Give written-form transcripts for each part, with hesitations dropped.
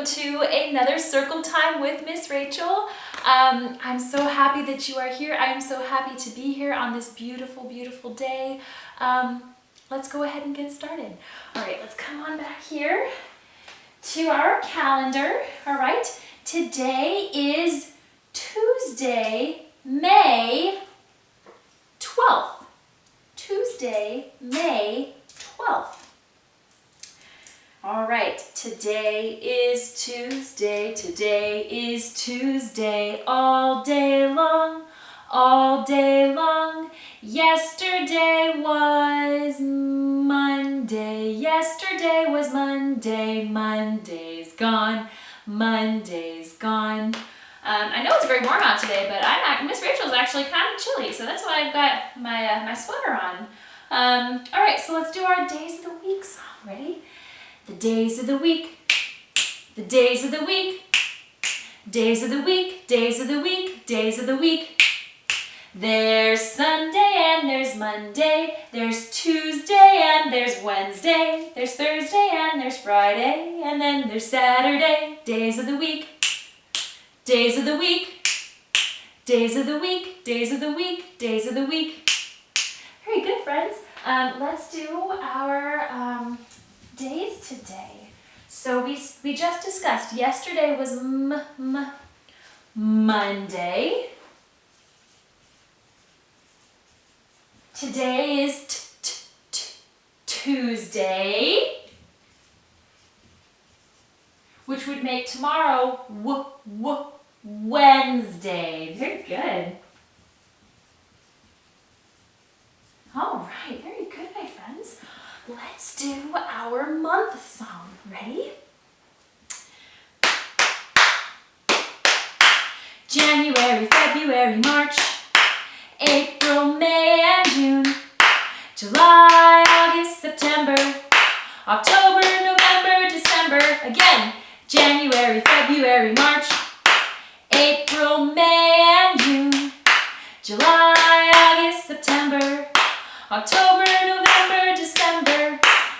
welcome to another Circle Time with Miss Rachel. I'm so happy that you are here. I'm so happy to be here on this beautiful, beautiful day. Let's go ahead and get started. All right, let's come on back here to our calendar. All right, today is Tuesday, May 12th. Tuesday, May 12th. All right, today is Tuesday, all day long. Yesterday was Monday, Monday's gone. I know it's very warm out today, but Miss Rachel's actually kind of chilly, so that's why I've got my sweater on. All right, so let's do our Days of the Week song. Ready? The days of the week, days of the week. There's Sunday and there's Monday, there's Tuesday and there's Wednesday, there's Thursday and there's Friday, and then there's Saturday. Days of the week. Very good, friends. Let's do our days today. So we just discussed yesterday was Monday. Today is Tuesday, which would make tomorrow Wednesday. Very good. All right, very good, my friends. Let's do our month song. Ready? January, February, March, April, May, and June, July, August, September, October, November, December. Again, January, February, March, April, May, and June, July, August, September, October, November, December.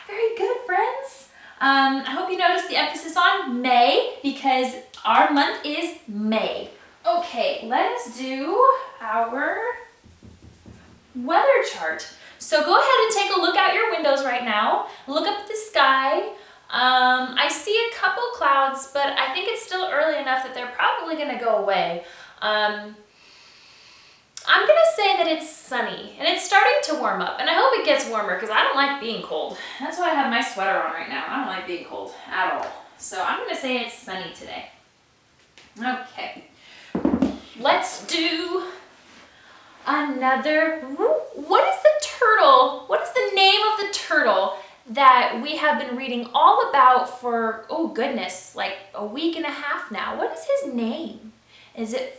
Very good, friends. I hope you noticed the emphasis on May because our month is May. Okay, let us do our weather chart. So go ahead and take a look out your windows right now. Look up at the sky. I see a couple clouds, but I think it's still early enough that they're probably going to go away. I'm going to say that it's sunny, and it's starting to warm up, and I hope it gets warmer because I don't like being cold. That's why I have my sweater on right now. I don't like being cold at all. So I'm going to say it's sunny today. Okay. Let's do another. What is the turtle? What is the name of the turtle that we have been reading all about for, oh goodness, like a week and a half now? What is his name? Is it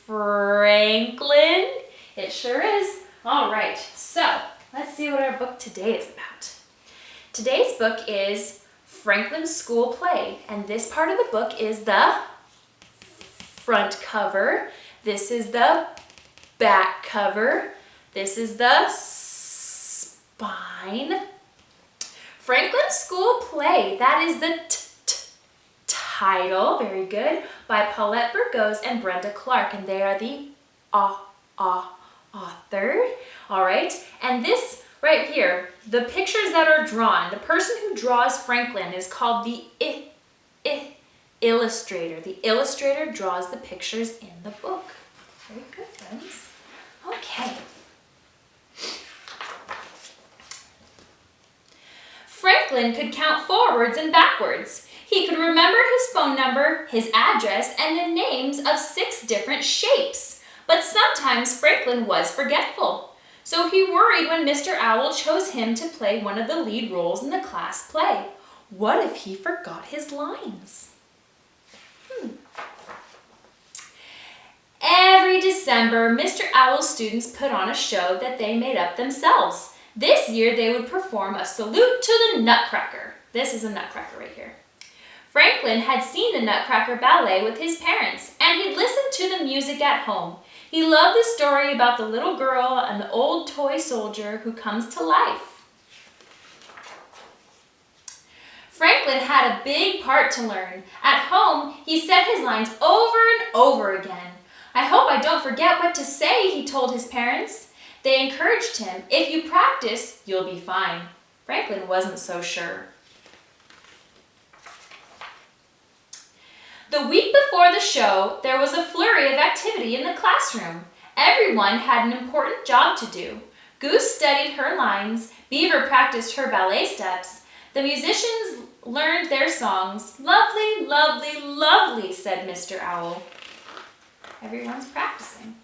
Franklin? It sure is. All right, so let's see what our book today is about. Today's book is Franklin's School Play, and this part of the book is the front cover. This is the back cover. This is the spine. Franklin's School Play, that is the title, very good, by Paulette Burgos and Brenda Clark, and they are the author. All right, and this right here, the pictures that are drawn, the person who draws Franklin is called the illustrator. The illustrator draws the pictures in the book. Very good, friends. Okay. Franklin could count forwards and backwards. He could remember his phone number, his address, and the names of 6 different shapes. But sometimes Franklin was forgetful. So he worried when Mr. Owl chose him to play one of the lead roles in the class play. What if he forgot his lines? Every December, Mr. Owl's students put on a show that they made up themselves. This year, they would perform a salute to the Nutcracker. This is a Nutcracker right here. Franklin had seen the Nutcracker ballet with his parents, and he'd listened to the music at home. He loved the story about the little girl and the old toy soldier who comes to life. Franklin had a big part to learn. At home, he said his lines over and over again. "I hope I don't forget what to say," he told his parents. They encouraged him. "If you practice, you'll be fine." Franklin wasn't so sure. The week before the show, there was a flurry of activity in the classroom. Everyone had an important job to do. Goose studied her lines, Beaver practiced her ballet steps. The musicians learned their songs. "Lovely, lovely, lovely," said Mr. Owl. Everyone's practicing.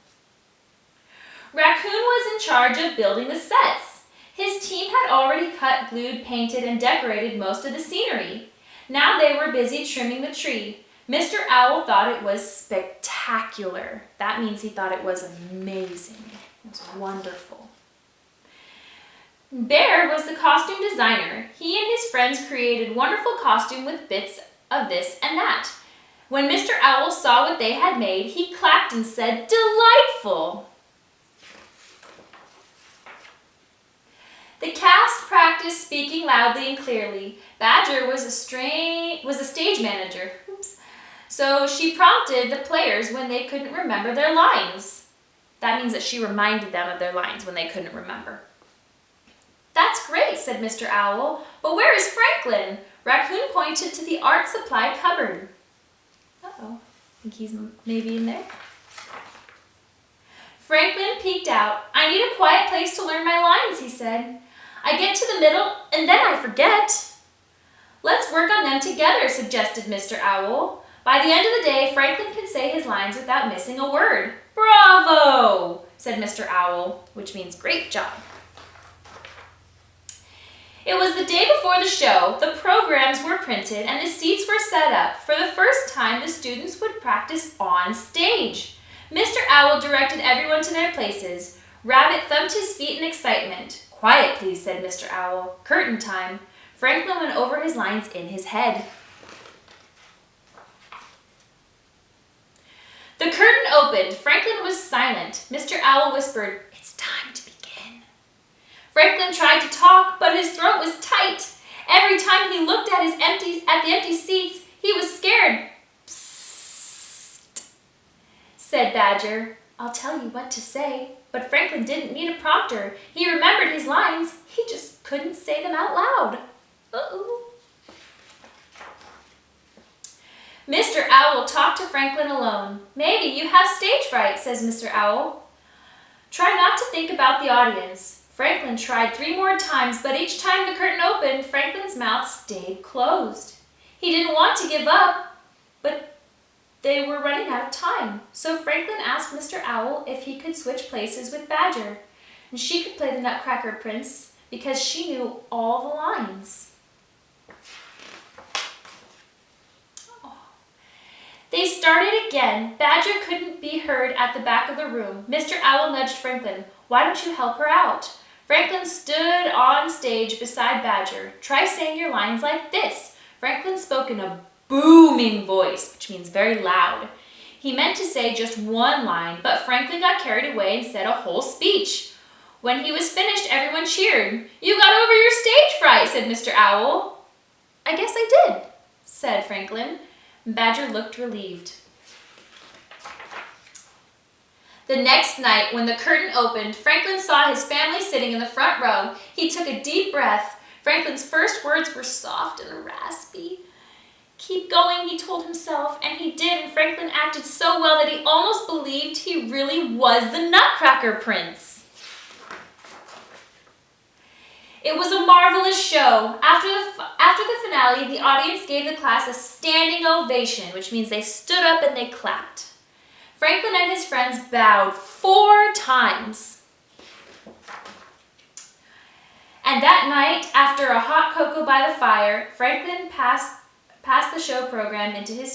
Raccoon was in charge of building the sets. His team had already cut, glued, painted, and decorated most of the scenery. Now they were busy trimming the tree. Mr. Owl thought it was spectacular. That means he thought it was amazing. It was wonderful. Bear was the costume designer. He and his friends created wonderful costume with bits of this and that. When Mr. Owl saw what they had made, he clapped and said, "Delightful!" The cast practiced speaking loudly and clearly. Badger was a stage manager. So she prompted the players when they couldn't remember their lines. That means that she reminded them of their lines when they couldn't remember. "That's great," said Mr. Owl, "but where is Franklin?" Raccoon pointed to the art supply cupboard. Uh-oh, I think he's maybe in there. Franklin peeked out. "I need a quiet place to learn my lines," he said. "I get to the middle and then I forget." "Let's work on them together," suggested Mr. Owl. By the end of the day, Franklin could say his lines without missing a word. "Bravo!" said Mr. Owl, which means great job. It was the day before the show. The programs were printed and the seats were set up. For the first time, the students would practice on stage. Mr. Owl directed everyone to their places. Rabbit thumped his feet in excitement. "Quiet, please," said Mr. Owl. "Curtain time." Franklin went over his lines in his head. The curtain opened. Franklin was silent. Mr. Owl whispered, "It's time to begin." Franklin tried to talk, but his throat was tight. Every time he looked at the empty seats, he was scared. "Psst," said Badger. "I'll tell you what to say." But Franklin didn't need a prompter. He remembered his lines. He just couldn't say them out loud. Uh-oh. Mr. Owl talked to Franklin alone. "Maybe you have stage fright," says Mr. Owl. "Try not to think about the audience." Franklin tried 3 more times, but each time the curtain opened, Franklin's mouth stayed closed. He didn't want to give up, but they were running out of time. So Franklin asked Mr. Owl if he could switch places with Badger, and she could play the Nutcracker Prince because she knew all the lines. They started again. Badger couldn't be heard at the back of the room. Mr. Owl nudged Franklin. "Why don't you help her out?" Franklin stood on stage beside Badger. "Try saying your lines like this." Franklin spoke in a booming voice, which means very loud. He meant to say just one line, but Franklin got carried away and said a whole speech. When he was finished, everyone cheered. "You got over your stage fright," said Mr. Owl. "I guess I did," said Franklin. Badger looked relieved. The next night, when the curtain opened, Franklin saw his family sitting in the front row. He took a deep breath. Franklin's first words were soft and raspy. "Keep going," he told himself, and he did, and Franklin acted so well that he almost believed he really was the Nutcracker Prince. It was a marvelous show. After the finale, the audience gave the class a standing ovation, which means they stood up and they clapped. Franklin and his friends bowed 4 times. And that night, after a hot cocoa by the fire, Franklin pasted the show program into his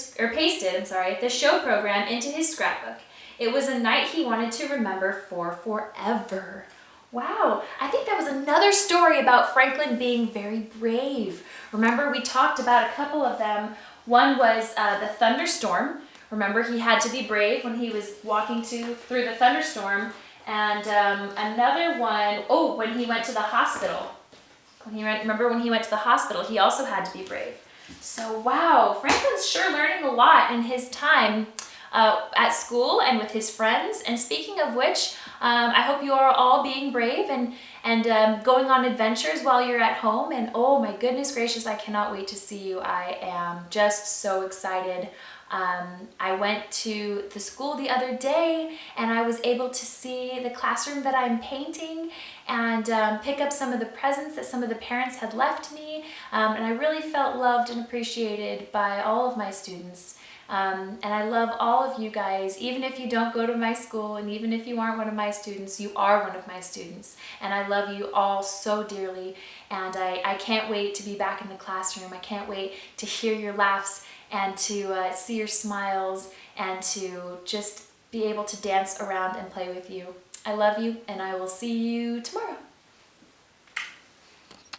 scrapbook. It was a night he wanted to remember for forever. Wow, I think that was another story about Franklin being very brave. Remember, we talked about a couple of them. One was the thunderstorm. Remember, he had to be brave when he was walking through the thunderstorm. And another one, when he went to the hospital. Remember when he went to the hospital, he also had to be brave. So wow, Franklin's sure learning a lot in his time at school and with his friends. And speaking of which, I hope you are all being brave and going on adventures while you're at home. And oh my goodness gracious, I cannot wait to see you. I am just so excited. I went to the school the other day and I was able to see the classroom that I'm painting and pick up some of the presents that some of the parents had left me. And I really felt loved and appreciated by all of my students. And I love all of you guys. Even if you don't go to my school and even if you aren't one of my students, you are one of my students. And I love you all so dearly. And I can't wait to be back in the classroom. I can't wait to hear your laughs and to see your smiles and to just be able to dance around and play with you. I love you and I will see you tomorrow.